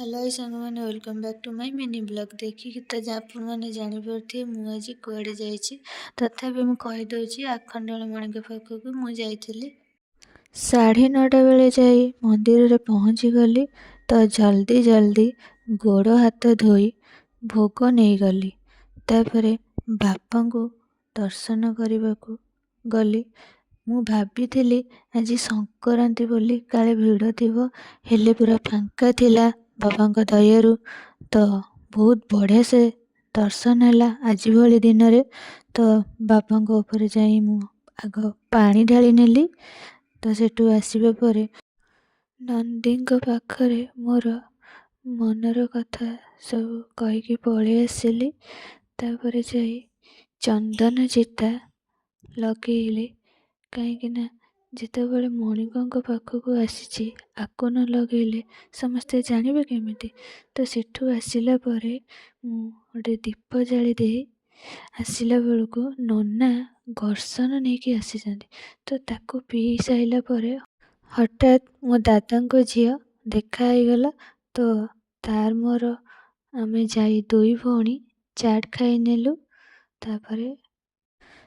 Hello ସାଙ୍ଗମାନେ, welcome back to my mini blog. ଦେଖିକି ତ ଆପଣମାନେ ଜାଣିପାରୁଥିବେ ମୁଁ ଆଜି କୁଆଡ଼େ ଯାଇଛି। ତଥାପି ମୁଁ କହିଦେଉଛି, ଆଖଣ୍ଡଳମଣିଙ୍କ ପାଖକୁ ମୁଁ ଯାଇଥିଲି 9:30 ବେଳେ ଯାଇ ମନ୍ଦିରରେ ପହଞ୍ଚିଗଲି। ତ ଜଲ୍ଦି ଗୋଡ଼ ହାତ ଧୋଇ ଭୋଗ ନେଇଗଲି। ତାପରେ ବାପାଙ୍କୁ ଦର୍ଶନ କରିବାକୁ ଗଲି। ମୁଁ ଭାବିଥିଲି ଆଜି ସଂକ୍ରାନ୍ତି ବୋଲି କାଳେ ଭିଡ଼ ଥିବ, ହେଲେ ପୁରା ଫାଙ୍କା ଥିଲା ବାବାଙ୍କ ଦୟାରୁ। ତ ବହୁତ ବଢ଼ିଆ ସେ ଦର୍ଶନ ହେଲା ଆଜି ଭଳି ଦିନରେ। ତ ବାବାଙ୍କ ଉପରେ ଯାଇ ମୁଁ ଆଗ ପାଣି ଢାଳି ନେଲି। ତ ସେଠୁ ଆସିବା ପରେ ନନ୍ଦୀଙ୍କ ପାଖରେ ମୋର ମନର କଥା ସବୁ କହିକି ପଳେଇ ଆସିଲି। ତାପରେ ଯାଇ ଚନ୍ଦନ ଚିତା ଲଗେଇଲି, କାହିଁକିନା ଯେତେବେଳେ ମଣିକଙ୍କ ପାଖକୁ ଆସିଛି ଆକୁ ନ ଲଗେଇଲେ ସମସ୍ତେ ଜାଣିବେ କେମିତି। ତ ସେଠୁ ଆସିଲା ପରେ ମୁଁ ଗୋଟେ ଦୀପ ଜାଳି ଦେଇ ଆସିଲା ବେଳକୁ ନନା ଘର୍ଷଣ ନେଇକି ଆସିଛନ୍ତି। ତ ତାକୁ ପିଇ ସାରିଲା ପରେ ହଠାତ୍ ମୋ ଦାଦାଙ୍କ ଝିଅ ଦେଖା ହେଇଗଲା। ତ ତାର ମୋର ଆମେ ଯାଇ ଦୁଇ ଭଉଣୀ ଚାଟ୍ ଖାଇନେଲୁ। ତାପରେ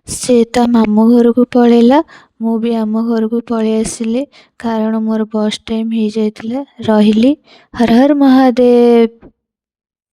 ସେ ତା ମାମୁଁ ଘରକୁ ପଳେଇଲା, ମୁଁ ବି ଆମ ଘରକୁ ପଳେଇ ଆସିଲି, କାରଣ ମୋର ବସ୍ ଟାଇମ୍ ହେଇଯାଇଥିଲା। ରହିଲି। ହର ହର ମହାଦେବ।